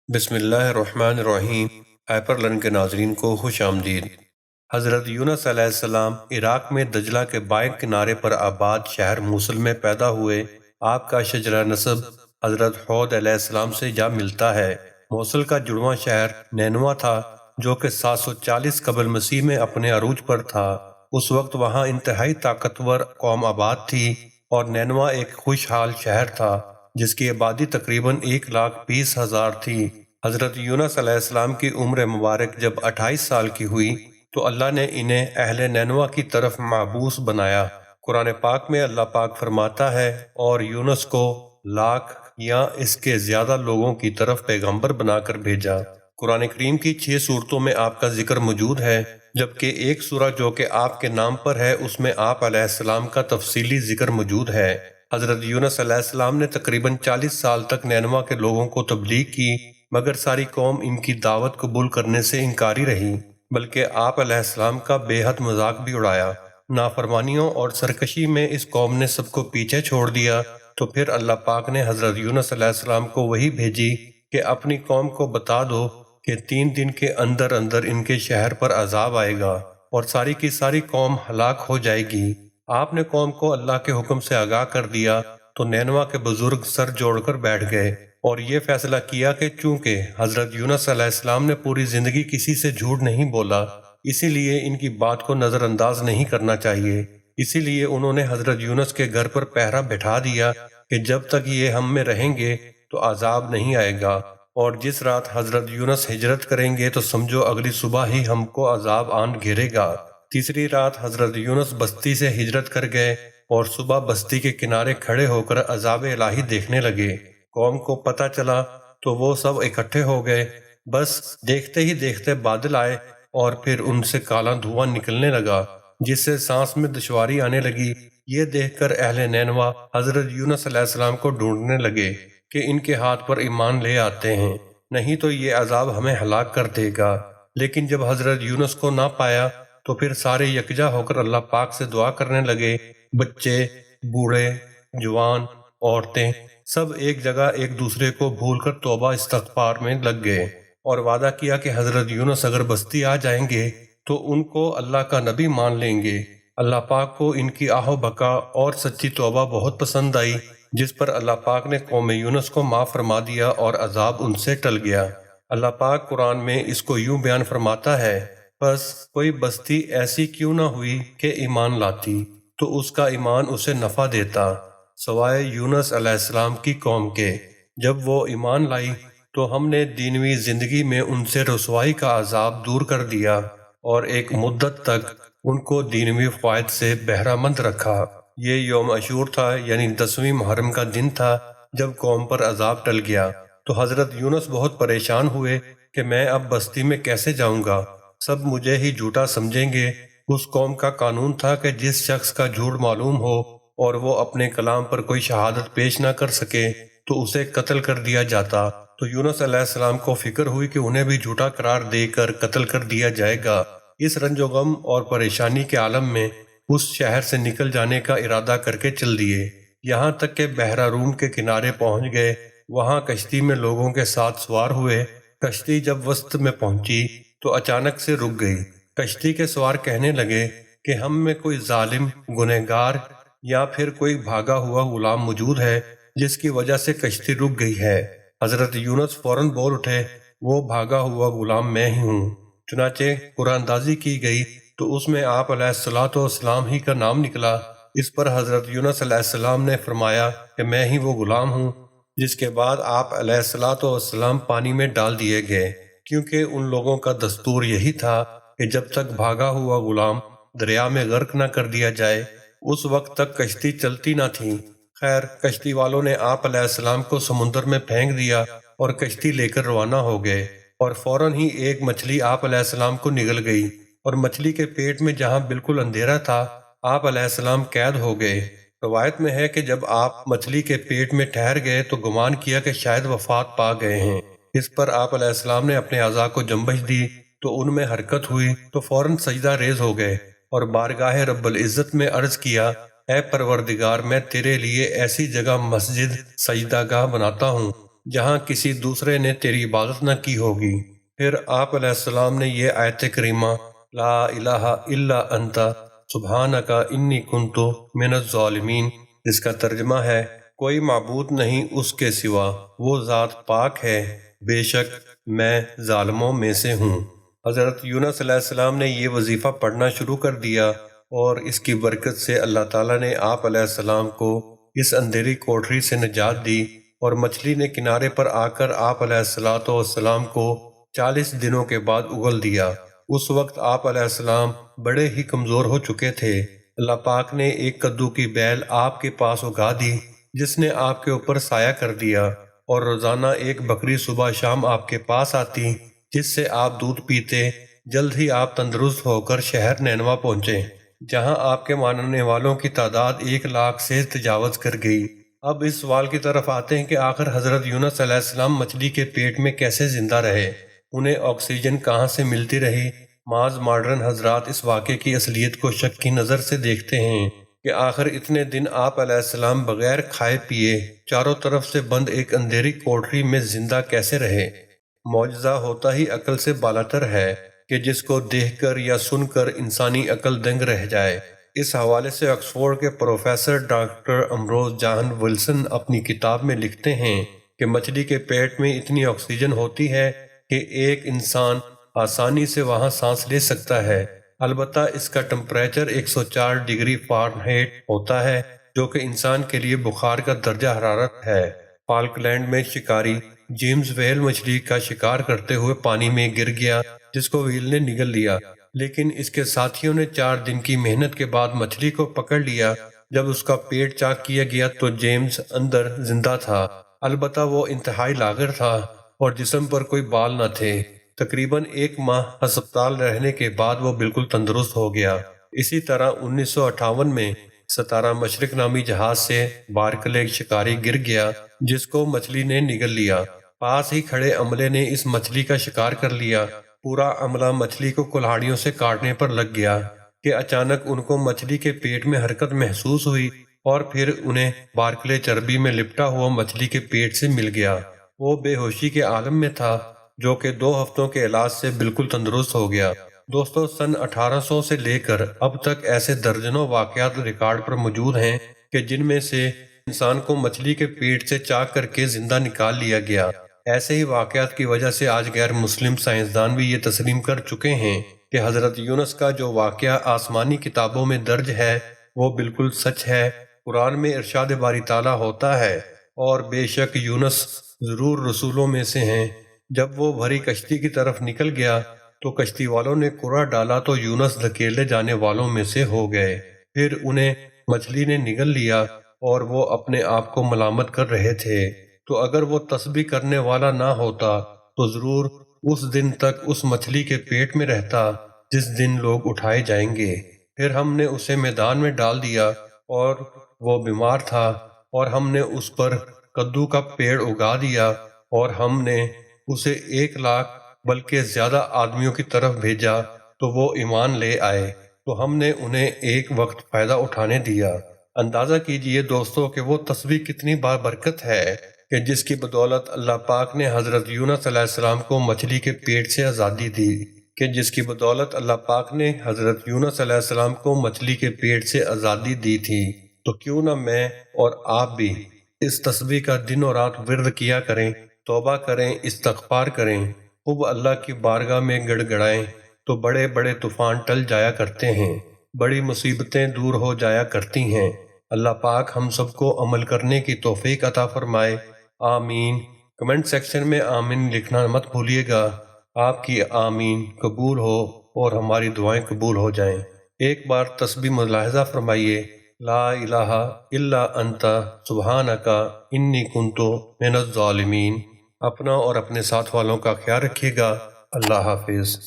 بسم اللہ الرحمن الرحیم۔ ہائپر لرن کے ناظرین کو خوش آمدید۔ حضرت یونس علیہ السلام عراق میں دجلہ کے بائیں کنارے پر آباد شہر موصل میں پیدا ہوئے۔ آپ کا شجرہ نسب حضرت حود علیہ السلام سے جا ملتا ہے۔ موصل کا جڑواں شہر نینوا تھا جو کہ 740 قبل مسیح میں اپنے عروج پر تھا۔ اس وقت وہاں انتہائی طاقتور قوم آباد تھی اور نینوا ایک خوشحال شہر تھا جس کی آبادی تقریباً 1,20,000 تھی۔ حضرت یونس علیہ السلام کی عمر مبارک جب 28 سال کی ہوئی تو اللہ نے انہیں اہل نینوا کی طرف معبوس بنایا۔ قرآن پاک میں اللہ پاک فرماتا ہے اور یونس کو لاکھ یا اس کے زیادہ لوگوں کی طرف پیغمبر بنا کر بھیجا۔ قرآن کریم کی 6 صورتوں میں آپ کا ذکر موجود ہے، جبکہ ایک سورہ جو کہ آپ کے نام پر ہے اس میں آپ علیہ السلام کا تفصیلی ذکر موجود ہے۔ حضرت یونس علیہ السلام نے تقریباً 40 سال تک نینوا کے لوگوں کو تبلیغ کی، مگر ساری قوم ان کی دعوت قبول کرنے سے انکاری رہی، بلکہ آپ علیہ السلام کا بے حد مذاق بھی اڑایا۔ نافرمانیوں اور سرکشی میں اس قوم نے سب کو پیچھے چھوڑ دیا، تو پھر اللہ پاک نے حضرت یونس علیہ السلام کو وحی بھیجی کہ اپنی قوم کو بتا دو کہ 3 دن کے اندر اندر ان کے شہر پر عذاب آئے گا اور ساری کی ساری قوم ہلاک ہو جائے گی۔ آپ نے قوم کو اللہ کے حکم سے آگاہ کر دیا تو نینوا کے بزرگ سر جوڑ کر بیٹھ گئے اور یہ فیصلہ کیا کہ چونکہ حضرت یونس علیہ السلام نے پوری زندگی کسی سے جھوٹ نہیں بولا، اسی لیے ان کی بات کو نظر انداز نہیں کرنا چاہیے۔ اسی لیے انہوں نے حضرت یونس کے گھر پر پہرا بٹھا دیا کہ جب تک یہ ہم میں رہیں گے تو عذاب نہیں آئے گا، اور جس رات حضرت یونس ہجرت کریں گے تو سمجھو اگلی صبح ہی ہم کو عذاب آن گھیرے گا۔ تیسری رات حضرت یونس بستی سے ہجرت کر گئے اور صبح بستی کے کنارے کھڑے ہو کر عذاب الہی دیکھنے لگے۔ قوم کو پتہ چلا تو وہ سب اکٹھے ہو گئے، بس دیکھتے ہی دیکھتے بادل آئے اور پھر ان سے کالا دھواں نکلنے لگا جس سے سانس میں دشواری آنے لگی۔ یہ دیکھ کر اہل نینوا حضرت یونس علیہ السلام کو ڈھونڈنے لگے کہ ان کے ہاتھ پر ایمان لے آتے ہیں، نہیں تو یہ عذاب ہمیں ہلاک کر دے گا۔ لیکن جب حضرت یونس کو نہ پایا تو پھر سارے یکجا ہو کر اللہ پاک سے دعا کرنے لگے۔ بچے، بوڑھے، جوان، عورتیں سب ایک جگہ ایک دوسرے کو بھول کر توبہ استغفار میں لگ گئے اور وعدہ کیا کہ حضرت یونس اگر بستی آ جائیں گے تو ان کو اللہ کا نبی مان لیں گے۔ اللہ پاک کو ان کی آہ و بکا اور سچی توبہ بہت پسند آئی، جس پر اللہ پاک نے قوم یونس کو معاف فرما دیا اور عذاب ان سے ٹل گیا۔ اللہ پاک قرآن میں اس کو یوں بیان فرماتا ہے، بس کوئی بستی ایسی کیوں نہ ہوئی کہ ایمان لاتی تو اس کا ایمان اسے نفع دیتا، سوائے یونس علیہ السلام کی قوم کے۔ جب وہ ایمان لائی تو ہم نے دینوی زندگی میں ان سے رسوائی کا عذاب دور کر دیا اور ایک مدت تک ان کو دینوی فوائد سے بہرہ مند رکھا۔ یہ یوم عاشور تھا، یعنی 10ویں محرم کا دن تھا جب قوم پر عذاب ٹل گیا تو حضرت یونس بہت پریشان ہوئے کہ میں اب بستی میں کیسے جاؤں گا، سب مجھے ہی جھوٹا سمجھیں گے۔ اس قوم کا قانون تھا کہ جس شخص کا جھوٹ معلوم ہو اور وہ اپنے کلام پر کوئی شہادت پیش نہ کر سکے تو اسے قتل کر دیا جاتا۔ تو یونس علیہ السلام کو فکر ہوئی کہ انہیں بھی جھوٹا قرار دے کر قتل کر دیا جائے گا۔ اس رنج و غم اور پریشانی کے عالم میں اس شہر سے نکل جانے کا ارادہ کر کے چل دیے، یہاں تک کہ بحیرہ روم کے کنارے پہنچ گئے۔ وہاں کشتی میں لوگوں کے ساتھ سوار ہوئے۔ کشتی جب وسط میں پہنچی تو اچانک سے رک گئی۔ کشتی کے سوار کہنے لگے کہ ہم میں کوئی ظالم، گنہگار یا پھر کوئی بھاگا ہوا غلام موجود ہے جس کی وجہ سے کشتی رک گئی ہے۔ حضرت یونس فوراً بول اٹھے، وہ بھاگا ہوا غلام میں ہی ہوں۔ چنانچہ قرآن اندازی کی گئی تو اس میں آپ علیہ السلام ہی کا نام نکلا۔ اس پر حضرت یونس علیہ السلام نے فرمایا کہ میں ہی وہ غلام ہوں، جس کے بعد آپ علیہ السلام پانی میں ڈال دیے گئے، کیونکہ ان لوگوں کا دستور یہی تھا کہ جب تک بھاگا ہوا غلام دریا میں غرق نہ کر دیا جائے اس وقت تک کشتی چلتی نہ تھی۔ خیر، کشتی والوں نے آپ علیہ السلام کو سمندر میں پھینک دیا اور کشتی لے کر روانہ ہو گئے، اور فوراً ہی ایک مچھلی آپ علیہ السلام کو نگل گئی، اور مچھلی کے پیٹ میں جہاں بالکل اندھیرا تھا آپ علیہ السلام قید ہو گئے۔ روایت میں ہے کہ جب آپ مچھلی کے پیٹ میں ٹھہر گئے تو گمان کیا کہ شاید وفات پا گئے ہیں۔ اس پر آپ علیہ السلام نے اپنے اعضاء کو جنبش دی تو ان میں حرکت ہوئی تو فوراً سجدہ ریز ہو گئے اور بارگاہ رب العزت میں عرض کیا، اے پروردگار، میں تیرے لیے ایسی جگہ مسجد سجدہ گاہ بناتا ہوں جہاں کسی دوسرے نے تیری عبادت نہ کی ہوگی۔ پھر آپ علیہ السلام نے یہ آیت کریمہ لا الہ الا انت سبحانک انی کنت من الظالمین، جس کا ترجمہ ہے کوئی معبود نہیں اس کے سوا، وہ ذات پاک ہے، بے شک میں ظالموں میں سے ہوں۔ حضرت یونس علیہ السلام نے یہ وظیفہ پڑھنا شروع کر دیا اور اس کی برکت سے اللہ تعالیٰ نے آپ علیہ السلام کو اس اندھیری کوٹری سے نجات دی، اور مچھلی نے کنارے پر آ کر آپ علیہ السلام کو 40 دنوں کے بعد اگل دیا۔ اس وقت آپ علیہ السلام بڑے ہی کمزور ہو چکے تھے۔ اللہ پاک نے ایک کدو کی بیل آپ کے پاس اگا دی، جس نے آپ کے اوپر سایہ کر دیا، اور روزانہ ایک بکری صبح شام آپ کے پاس آتی، جس سے آپ دودھ پیتے۔ جلد ہی آپ تندرست ہو کر شہر نینوا پہنچے، جہاں آپ کے ماننے والوں کی تعداد 1 لاکھ سے تجاوز کر گئی۔ اب اس سوال کی طرف آتے ہیں کہ آخر حضرت یونس علیہ السلام مچھلی کے پیٹ میں کیسے زندہ رہے، انہیں آکسیجن کہاں سے ملتی رہی۔ بعض ماڈرن حضرات اس واقعے کی اصلیت کو شک کی نظر سے دیکھتے ہیں کہ آخر اتنے دن آپ علیہ السلام بغیر کھائے پیے چاروں طرف سے بند ایک اندھیری کوٹری میں زندہ کیسے رہے۔ معجزہ ہوتا ہی عقل سے بالاتر ہے کہ جس کو دیکھ کر یا سن کر انسانی عقل دنگ رہ جائے۔ اس حوالے سے آکسفورڈ کے پروفیسر ڈاکٹر امبروز جان ولسن اپنی کتاب میں لکھتے ہیں کہ مچھلی کے پیٹ میں اتنی آکسیجن ہوتی ہے کہ ایک انسان آسانی سے وہاں سانس لے سکتا ہے، البتہ اس کا ٹمپریچر 104 ڈگری فارنہائٹ ہوتا ہے، جو کہ انسان کے لیے بخار کا درجہ حرارت ہے۔ فالکلینڈ میں شکاری جیمز ویل مچھلی کا شکار کرتے ہوئے پانی میں گر گیا، جس کو ویل نے نگل لیا، لیکن اس کے ساتھیوں نے 4 دن کی محنت کے بعد مچھلی کو پکڑ لیا۔ جب اس کا پیٹ چاک کیا گیا تو جیمز اندر زندہ تھا، البتہ وہ انتہائی لاغر تھا اور جسم پر کوئی بال نہ تھے۔ تقریباً 1 ماہ ہسپتال رہنے کے بعد وہ بالکل تندرست ہو گیا۔ اسی طرح 1958 میں ستارہ مشرق نامی جہاز سے بارکلے شکاری گر گیا، جس کو مچھلی نے نگل لیا۔ پاس ہی کھڑے عملے نے اس مچھلی کا شکار کر لیا۔ پورا عملہ مچھلی کو کلہاڑیوں سے کاٹنے پر لگ گیا کہ اچانک ان کو مچھلی کے پیٹ میں حرکت محسوس ہوئی، اور پھر انہیں بارکلے چربی میں لپٹا ہوا مچھلی کے پیٹ سے مل گیا۔ وہ بے ہوشی کے عالم میں تھا، جو کہ 2 ہفتوں کے علاج سے بالکل تندرست ہو گیا۔ دوستو، سن 1800 سے لے کر اب تک ایسے درجنوں واقعات ریکارڈ پر موجود ہیں کہ جن میں سے انسان کو مچھلی کے پیٹ سے چاک کر کے زندہ نکال لیا گیا۔ ایسے ہی واقعات کی وجہ سے آج غیر مسلم سائنسدان بھی یہ تسلیم کر چکے ہیں کہ حضرت یونس کا جو واقعہ آسمانی کتابوں میں درج ہے وہ بالکل سچ ہے۔ قرآن میں ارشاد باری تعالیٰ ہوتا ہے، اور بے شک یونس ضرور رسولوں میں سے ہیں۔ جب وہ بھری کشتی کی طرف نکل گیا تو کشتی والوں نے کرا ڈالا تو یونس دھکیلے جانے والوں میں سے ہو گئے۔ پھر انہیں مچھلی نے نگل لیا اور وہ اپنے آپ کو ملامت کر رہے تھے۔ تو اگر وہ تسبیح کرنے والا نہ ہوتا تو ضرور اس دن تک اس مچھلی کے پیٹ میں رہتا جس دن لوگ اٹھائے جائیں گے۔ پھر ہم نے اسے میدان میں ڈال دیا اور وہ بیمار تھا، اور ہم نے اس پر کدو کا پیڑ اگا دیا، اور ہم نے اسے 1 لاکھ بلکہ زیادہ آدمیوں کی طرف بھیجا تو وہ ایمان لے آئے، تو ہم نے انہیں ایک وقت فائدہ اٹھانے دیا۔ اندازہ کیجئے دوستو کہ وہ تسبیح کتنی بابرکت ہے کہ جس کی بدولت اللہ پاک نے حضرت یونس علیہ السلام کو مچھلی کے پیٹ سے آزادی دی، کہ جس کی بدولت اللہ پاک نے حضرت یونس علیہ السلام کو مچھلی کے پیٹ سے آزادی دی تھی۔ تو کیوں نہ میں اور آپ بھی اس تسبیح کا دن و رات ورد کیا کریں، توبہ کریں، استغفار کریں، خوب اللہ کی بارگاہ میں گڑ گڑائیں، تو بڑے بڑے طوفان ٹل جایا کرتے ہیں، بڑی مصیبتیں دور ہو جایا کرتی ہیں۔ اللہ پاک ہم سب کو عمل کرنے کی توفیق عطا فرمائے، آمین۔ کمنٹ سیکشن میں آمین لکھنا مت بھولیے گا۔ آپ کی آمین قبول ہو اور ہماری دعائیں قبول ہو جائیں۔ ایک بار تسبیح ملاحظہ فرمائیے، لا الہ الا انت سبحانک انی کنت من الظالمین۔ اپنا اور اپنے ساتھ والوں کا خیال رکھیے گا۔ اللہ حافظ۔